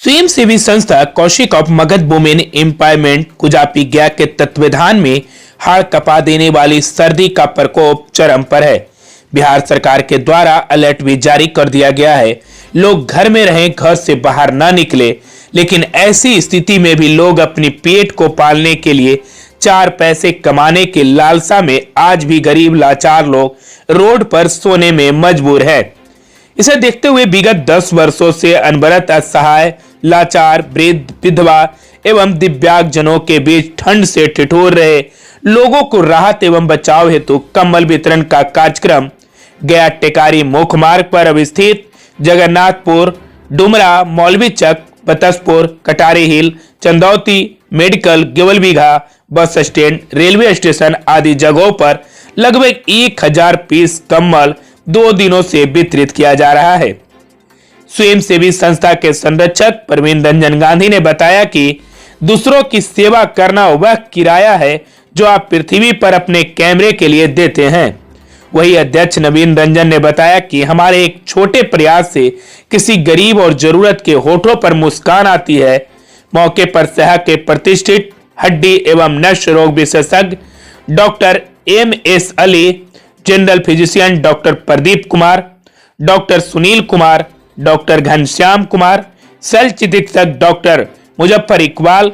स्वयंसेवी संस्था council of Magadh women empowerment कुजापी गया के तत्वावधान में हाड़ कपा देने वाली सर्दी का प्रकोप चरम पर है। बिहार सरकार के द्वारा अलर्ट भी जारी कर दिया गया है। लोग घर में रहें, घर से बाहर ना निकले। लेकिन ऐसी स्थिति में भी लोग अपनी पेट को पालने के लिए, चार पैसे कमाने के लालसा में आज भी गरीब लाचार लोग रोड पर सोने में मजबूर है। इसे देखते हुए विगत 10 वर्षों से अनवरत असहाय, लाचार, वृद्ध, विधवा एवं दिव्यांगजनों के बीच ठंड से ठिठुर रहे लोगों को राहत एवं बचाव हेतु कंबल वितरण का कार्यक्रम गया टेकारी मुख्य मार्ग पर अवस्थित जगन्नाथपुर, डुमरा, मौलवीचक, बतसपुर, कटारी हिल, Chandauti, medical, गेवलबीघा, bus stand, railway station आदि जगहों पर लगभग 1000 पीस कंबल 2 दिनों से वितरित किया जा रहा है। स्वयंसेवी संस्था के संरक्षक प्रवीण रंजन गांधी ने बताया कि दूसरों की सेवा करना वह किराया है जो आप पृथ्वी पर अपने कैमरे के लिए देते हैं। वही अध्यक्ष नवीन रंजन ने बताया कि हमारे एक छोटे प्रयास से किसी गरीब और जरूरत के होठों पर मुस्कान आती है। मौके पर शहर के प्रतिष्ठित हड्डी एवं नश्य रोग विशेषज्ञ doctor MS Ali, general physician doctor Pradeep Kumar, doctor Sunil Kumar, doctor Ghanshyam Kumar, शल्य चिकित्सक डॉक्टर मुजफ्फर इकबाल,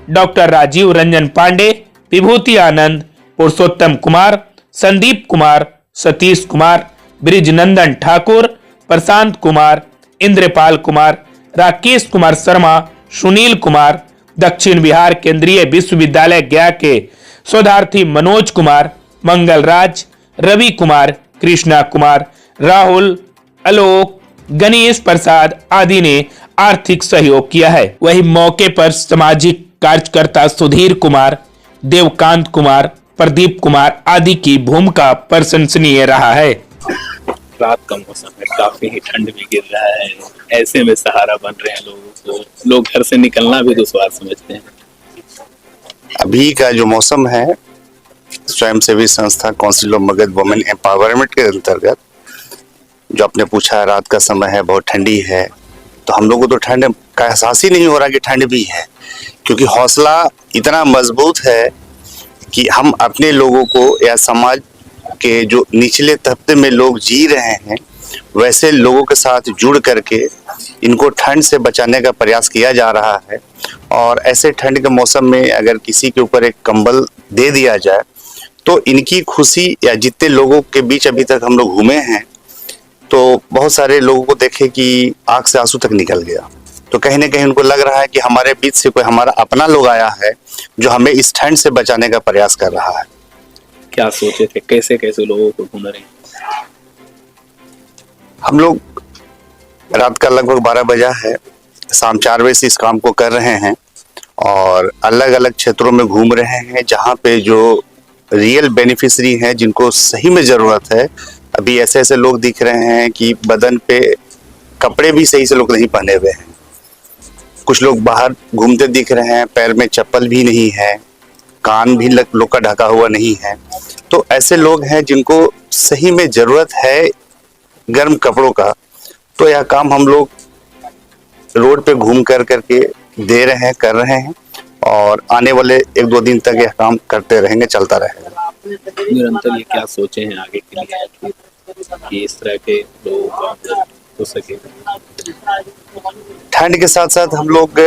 डॉक्टर राजीव रंजन पांडे, विभूति आनंद, पुरुषोत्तम कुमार, संदीप कुमार, सतीश कुमार, ब्रिजनंदन ठाकुर, प्रशांत कुमार, इंद्रपाल कुमार, राकेश कुमार शर्मा, सुनील कुमार, दक्षिण बिहार केंद्रीय विश्वविद्यालय गया के शोधार्थी मनोज कुमार, मंगल राज, रवि कुमार, कृष्णा कुमार, राहुल, आलोक, गणेश प्रसाद आदि ने आर्थिक सहयोग किया है। वही मौके पर सामाजिक कार्यकर्ता सुधीर कुमार, देवकांत कुमार, प्रदीप कुमार आदि की भूमिका प्रशंसनीय रहा है। रात का मौसम है, काफी ही ठंड भी गिर रहा है, ऐसे में सहारा बन रहे हैं लोगों को। लोग घर से निकलना भी दुश्वार समझते हैं। अभी का जो मौसम है, स्वयंसेवी संस्था council of Magadh women empowerment के अंतर्गत जो आपने पूछा, रात का समय है, बहुत ठंडी है, तो हम लोगों को तो ठंड का एहसास ही नहीं हो रहा कि ठंड भी है, क्योंकि हौसला इतना मजबूत है कि हम अपने लोगों को या समाज के जो निचले तबके में लोग जी रहे हैं वैसे लोगों के साथ जुड़ करके इनको ठंड से बचाने का प्रयास किया जा रहा है। और ऐसे ठंड के मौसम में अगर किसी के ऊपर एक कंबल दे दिया जाए तो इनकी खुशी, या जितने लोगों के बीच अभी तक हम लोग घूमे हैं तो बहुत सारे लोगों को देखे कि आंख से आंसू तक निकल गया। तो कहीं ना कहीं उनको लग रहा है कि हमारे बीच से कोई हमारा अपना लोग आया है जो हमें इस ठंड से बचाने का प्रयास कर रहा है। क्या सोचे थे, कैसे कैसे लोगों को ढूंढ रहे हैं? हम लोग रात का लगभग 12 बजा है, शाम 4 बजे से इस काम को कर रहे हैं और अलग अलग क्षेत्रों में घूम रहे हैं जहाँ पे जो रियल बेनिफिशरी हैं, जिनको सही में जरूरत है। अभी ऐसे ऐसे लोग दिख रहे हैं कि बदन पे कपड़े भी सही से लोग नहीं पहने हुए हैं, कुछ लोग बाहर घूमते दिख रहे हैं, पैर में चप्पल भी नहीं है, कान भी लोग का ढका हुआ नहीं है। तो ऐसे लोग हैं जिनको सही में जरूरत है गर्म कपड़ों का। तो यह काम हम लोग रोड पे घूम करके दे रहे हैं, कर रहे हैं और आने वाले 1-2 दिन तक यह काम करते रहेंगे, चलता रहेगा। निरंतर ये क्या सोचे हैं आगे के लिए कि इस तरह के लोग हो सके? ठंड के साथ साथ हम लोग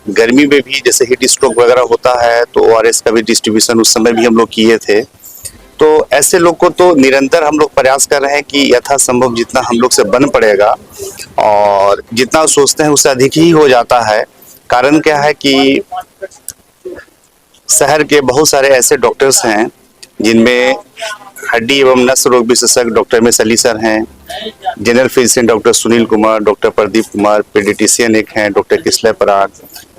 गर्मी में भी, जैसे हीट स्ट्रोक वगैरह होता है तो ORS का भी डिस्ट्रीब्यूशन उस समय भी हम लोग किए थे। तो ऐसे लोग को तो निरंतर हम लोग प्रयास कर रहे हैं कि यथासंभव जितना हम लोग से बन पड़ेगा, और जितना सोचते हैं उससे अधिक ही हो जाता है। कारण क्या है कि शहर के बहुत सारे ऐसे डॉक्टर्स हैं जिनमें हड्डी एवं नस रोग विशेषज्ञ डॉक्टर MS अली सर हैं, general physician doctor Sunil Kumar, doctor Pradeep Kumar, paediatrician एक हैं डॉक्टर किसले पराग,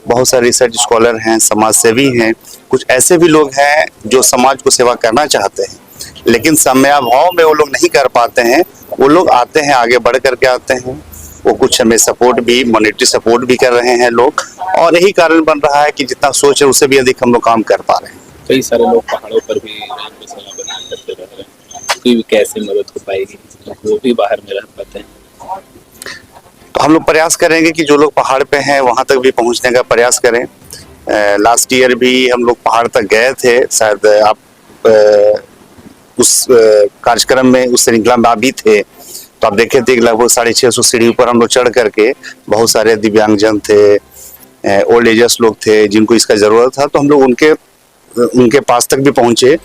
बहुत सारे रिसर्च स्कॉलर हैं, समाज सेवी हैं। कुछ ऐसे भी लोग हैं जो समाज को सेवा करना चाहते हैं लेकिन समयाभाव में वो लोग नहीं कर पाते हैं। वो लोग आते हैं, आगे बढ़ करके आते हैं, वो कुछ हमें सपोर्ट भी, मॉनेटरी सपोर्ट भी कर रहे हैं लोग, और यही कारण बन रहा है कि जितना सोच है उससे भी अधिक हम लोग काम कर पा रहे हैं। कई सारे लोग पहाड़ों पर भी मसाला बना करते रह रहे हैं, कोई भी कैसे मदद हो पाएगी, वो भी बाहर में रह पाते हैं। तो हम लोग प्रयास करेंगे कि जो लोग पहाड़ पे हैं वहां तक भी पहुंचने का प्रयास करें। लास्ट ईयर भी हम लोग पहाड़ तक गए थे, शायद आप उस कार्यक्रम में, उस श्रृंखला में आप भी थे, तो आप देखे थे कि लगभग 650 सीढ़ी ऊपर हम लोग चढ़ करके, बहुत सारे दिव्यांगजन थे, ओल्ड एजर्स लोग थे जिनको इसका जरूरत था, तो हम लोग उनके पास तक भी पहुंचे,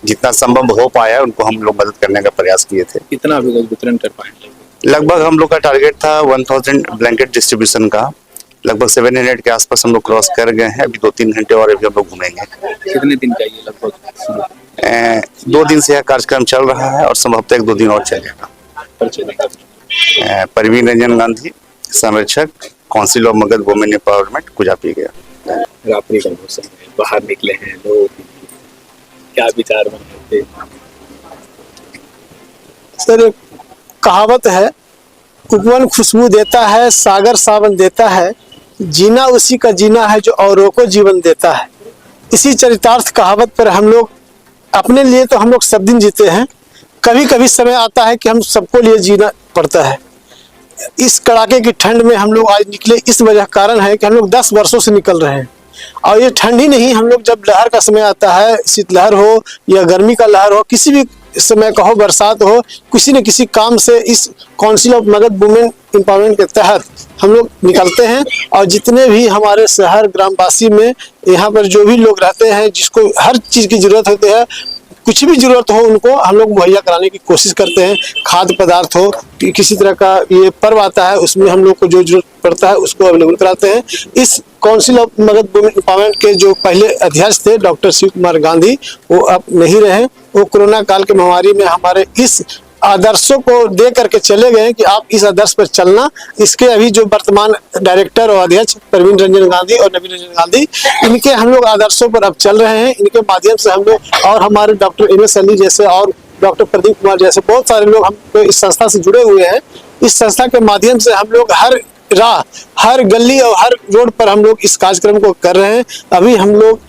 जितना संभव हो पाया उनको हम लोग मदद करने का प्रयास किए थे। कितना अभी तक वितरण कर पाएंगे? लगभग हम लोग का टारगेट था 1000 ब्लैंकेट डिस्ट्रीब्यूशन का, लगभग 700 के आसपास हम लोग क्रॉस कर गए हैं। अभी 2-3 घंटे और अभी हम लोग घूमेंगे। कितने दिन का ये लगभग? 2 दिन से यह कार्यक्रम चल रहा है और संभवतः 1-2 दिन और चलेगा। परवीन रंजन गांधी, संरक्षक, council of Magadh women empowerment, कुजापी गया। रात्रि का मौसम है, बाहर निकले हैं लोग, क्या विचार बन रहे थे? सर, एक कहावत है, उपवन खुशबू देता है, सागर सावन देता है, जीना उसी का जीना है जो औरों को जीवन देता है। इसी चरितार्थ कहावत पर हम लोग अपने लिए तो हम लोग सब दिन जीते हैं, कभी कभी समय आता है कि हम सबको लिए जीना पड़ता है। इस कड़ाके की ठंड में हम लोग आज निकले, इस वजह कारण है कि हम लोग 10 वर्षों से निकल रहे हैं, और ये ठंड ही नहीं, हम लोग जब लहर का समय आता है, शीतलहर हो या गर्मी का लहर हो, किसी भी समय का हो, बरसात हो, किसी न किसी काम से इस council of Magadh women empowerment के तहत हम लोग निकलते हैं। और जितने भी हमारे शहर ग्रामवासी में यहाँ पर जो भी लोग रहते हैं, जिसको हर चीज़ की जरूरत होती है, कुछ भी जरूरत हो उनको हम लोग मुहैया कराने की कोशिश करते हैं। खाद्य पदार्थ हो, किसी तरह का ये पर्व आता है उसमें हम लोग को जो जरूरत पड़ता है उसको अवेलेबल कराते हैं। इस council of Magadh women empowerment के जो पहले अध्यक्ष थे डॉक्टर शिव कुमार गांधी, वो अब नहीं रहे। वो कोरोना काल के महामारी में हमारे इस आदर्शों को दे करके चले गए कि आप इस आदर्श पर चलना। इसके अभी जो वर्तमान डायरेक्टर और अध्यक्ष परवीन रंजन गांधी और नवीन रंजन गांधी, इनके हम लोग आदर्शों पर अब चल रहे हैं। इनके माध्यम से हम लोग और हमारे डॉक्टर एम एस अली जैसे और डॉक्टर प्रदीप कुमार जैसे बहुत सारे लोग हम इस संस्था से जुड़े हुए हैं। इस संस्था के माध्यम से हम लोग हर राह, हर गली और हर रोड पर हम लोग इस कार्यक्रम को कर रहे हैं। अभी हम लोग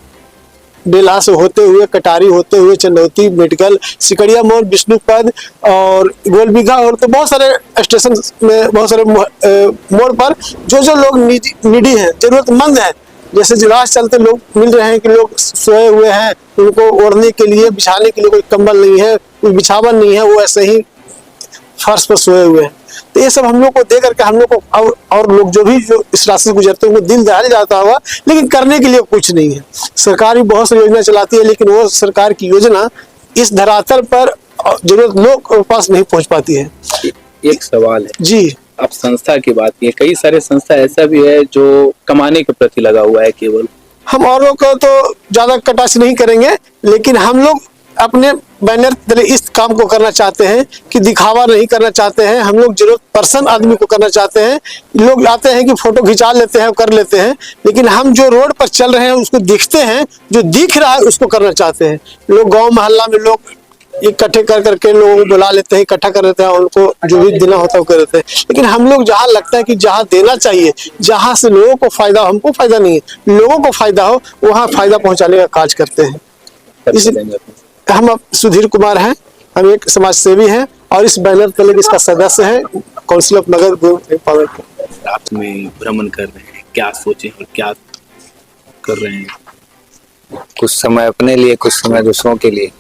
बेला से होते हुए, कटारी होते हुए, चंदौती, मेडिकल, सिकड़िया मोड़, विष्णुपद और गोलबीघा और तो बहुत सारे स्टेशन में, बहुत सारे मोड़ पर जो लोग निडी हैं, जरूरतमंद हैं, जैसे राह चलते लोग मिल रहे हैं कि लोग सोए हुए हैं, उनको ओढ़ने के लिए, बिछाने के लिए कोई कंबल नहीं है, कोई बिछावन नहीं है, वो ऐसे ही फर्श पर सोए हुए हैं। तो ये सब हम लोग को दे करके हम लोग को और लोग जो इस रास्ते से गुजरते हैं उनको दिल दहल जाता होगा, लेकिन करने के लिए कुछ नहीं है। सरकार भी बहुत सी योजना चलाती है, लेकिन वो सरकार की योजना इस धरातल पर जरूरत लोग के पास नहीं पहुंच पाती है। एक सवाल है जी, अब संस्था की बात की, कई सारे संस्था ऐसा भी है जो कमाने के प्रति लगा हुआ है केवल। हम औरों को तो ज्यादा कटाक्ष नहीं करेंगे, लेकिन हम लोग अपने बैनर तले इस काम को करना चाहते हैं कि दिखावा नहीं करना चाहते हैं। हम लोग जरूरत पर्सन आदमी को करना चाहते हैं। लोग आते हैं कि फोटो खिंचा लेते हैं, कर लेते हैं, लेकिन हम जो रोड पर चल रहे हैं उसको दिखते हैं, जो दिख रहा है उसको करना चाहते हैं। लोग गांव मोहल्ला में लोग इकट्ठे कर करके लोगों को बुला लेते हैं, इकट्ठा कर लेते हैं, उनको जो भी देना होता है वो कर देते हैं। लेकिन हम लोग जहाँ लगता है कि जहाँ देना चाहिए, जहाँ से लोगों को फायदा हो, हमको फायदा नहीं है, लोगों को फायदा हो, वहाँ फायदा पहुँचाने का कार्य करते हैं। हम सुधीर कुमार हैं, हम एक समाज सेवी हैं और इस बैनर तले इसका सदस्य है council of Magadh women empowerment. रात में भ्रमण कर रहे हैं, क्या सोचे और क्या कर रहे हैं? कुछ समय अपने लिए, कुछ समय दूसरों के लिए,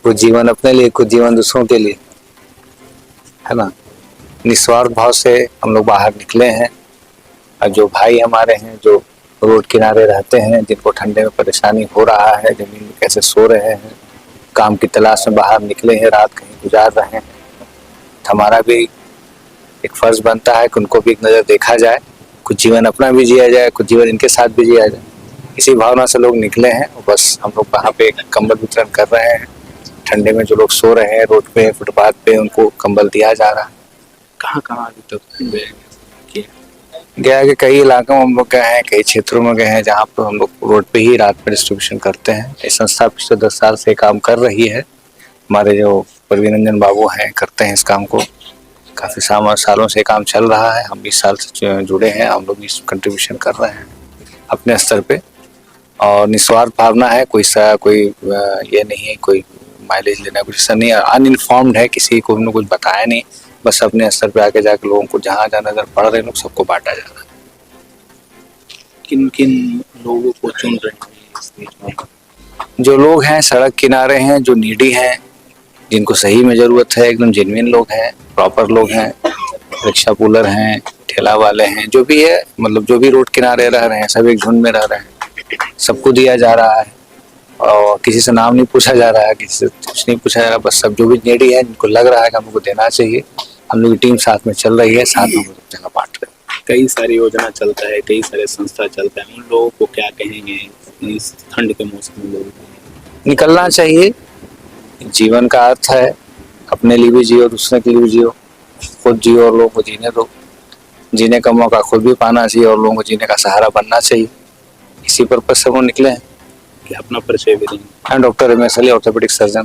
कुछ जीवन अपने लिए, कुछ जीवन दूसरों के लिए, है ना। निस्वार्थ भाव से हम लोग बाहर निकले हैं। और जो भाई हमारे हैं जो रोड किनारे रहते हैं, जिनको ठंडे में परेशानी हो रहा है, जमीन में कैसे सो रहे हैं, काम की तलाश में बाहर निकले हैं, रात कहीं गुजार रहे हैं, हमारा भी एक फर्ज बनता है कि उनको भी एक नज़र देखा जाए, कुछ जीवन अपना भी जिया जाए, कुछ जीवन इनके साथ भी जिया जाए। इसी भावना से लोग निकले हैं। बस हम लोग वहाँ पे कंबल वितरण कर रहे हैं। ठंडे में जो लोग सो रहे हैं रोड पे, फुटपाथ पे, उनको कंबल दिया जा रहा है। कहाँ कहाँ अभी तक गया कि कई इलाकों में हम लोग गए हैं, कई क्षेत्रों में गए हैं जहाँ पर हम लोग रोड पे ही रात में डिस्ट्रीब्यूशन करते हैं। ये संस्था पिछले 10 साल से काम कर रही है। हमारे जो परवीन रंजन बाबू हैं करते हैं इस काम को, काफ़ी सालों से काम चल रहा है। हम 20 साल से जुड़े हैं, हम लोग इस कंट्रीब्यूशन कर रहे हैं अपने स्तर पे। और निस्वार्थ भावना है, कोई ये नहीं है कोई माइलेज लेना, कुछ ऐसा नहीं है। अनइन्फॉर्म्ड है, किसी को हमने कुछ बताया नहीं, बस अपने स्तर पे आके जाके लोगों को जहाँ जहाँ नजर पड़ रहे हैं लोग सबको बांटा जा रहा है। किन किन लोगों को चुन रहे हैं इस बीच में? जो लोग हैं सड़क किनारे हैं, जो नीडी हैं, जिनको सही में जरूरत है, एकदम जेन्युइन लोग हैं, प्रॉपर लोग हैं, रिक्शा पुलर हैं, ठेला वाले हैं, जो भी है, मतलब जो भी रोड किनारे रह रहे हैं सब एक झुंड में रह रहे हैं, सबको दिया जा रहा है और किसी से नाम नहीं पूछा जा रहा है, किसी से कुछ नहीं पूछा जा रहा, बस सब जो भी नीडी है जिनको लग रहा है कि हमको देना चाहिए, हम लोग की टीम साथ में चल रही है, साथ में हम लोग जगह बांट रहे हैं। कई सारी योजना चलता है, कई सारे संस्था चलता है, उन लोगों को क्या कहेंगे इस ठंड के मौसम में? लोग निकलना चाहिए, जीवन का अर्थ है, अपने लिए भी जियो, दूसरे के लिए भी जियो, खुद जियो और लोगों को जीने दो, जीने का मौका खुद भी पाना चाहिए और लोगों को जीने का सहारा बनना चाहिए, इसी पर्पज से वो निकले हैं। कि अपना परिचय भी देंगे। मैं doctor Ramesh Ali, orthopaedic surgeon.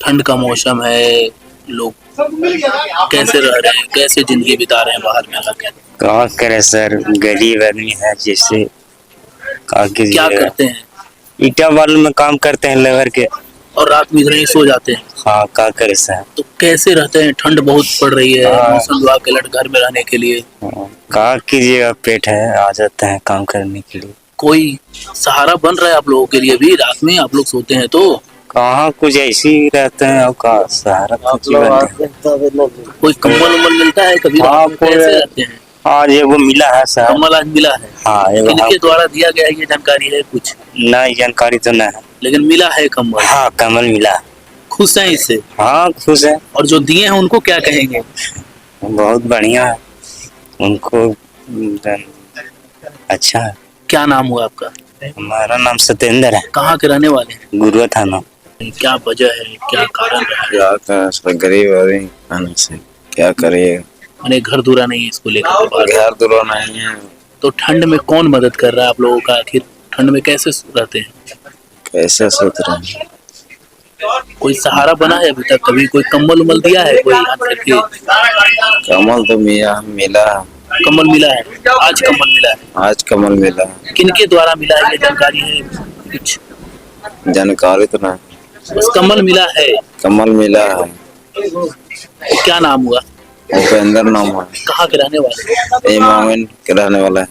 ठंड का मौसम है, लोग कैसे रह रहे हैं, कैसे जिंदगी बिता रहे हैं बाहर में आके? कहाँ करे सर, गरीब आदमी है, जैसे कहाँ क्या कीजिएगा। करते हैं? ईटा बालू में काम करते हैं लेबर के। और रात में इधर ही सो जाते हैं? हाँ, क्या करे सर। तो कैसे रहते हैं? ठंड बहुत पड़ रही है, हाँ। मौसम विभाग के अलर्ट घर में रहने के लिए। कहाँ कीजिएगा, पेट है, आ जाते हैं काम करने के लिए। कोई सहारा बन रहा है आप लोगों के लिए भी? रात में आप लोग सोते हैं तो कहाँ कुछ ऐसे ही रहते हैं और का सहारा कुछ ही बनते हैं। कोई कंबल उम्बल मिलता है कभी? हाँ, रात में कैसे कोई- रहते हैं? आज एगो मिला है सर। कंबल आज मिला है? हाँ, एगो किनके द्वारा दिया गया है ये जानकारी है कुछ? नहीं, जानकारी तो नहीं है। लेकिन मिला है कंबल। हाँ, कमल मिला। खुश हैं इससे? हाँ, खुश है, और जो दिए हैं उनको क्या कहेंगे? बहुत बढ़िया है उनको, अच्छा है। क्या नाम हुआ आपका? हमारा नाम सत्येंद्र है, कहाँ के रहने वाले हैं? गुरुआ थाना। क्या वजह है, क्या कारण रहा है? क्या कर गरीब आदमी खाने से क्या करिए, मैंने घर दूरा नहीं है इसको लेकर के बाहर। घर दुरो नहीं है, तो ठंड में कौन मदद कर रहा है आप लोगों का? आखिर ठंड में कैसे रहते हैं? कैसे सोच रहे हैं। कोई सहारा बना है अभी तक? कभी कोई कंबल उम्बल दिया है कोई हाथ करके? कमल तो मिला, कंबल मिला है? आज कंबल मिला है? आज कमल मिला, किनके द्वारा मिला है ये जानकारी है कुछ? जानकारी तो नहीं। बस कंबल मिला है। कमल मिला है, क्या नाम हुआ? उपेंद्र नाम है, कहाँ के रहने वाले? इमाम के रहने वाला है।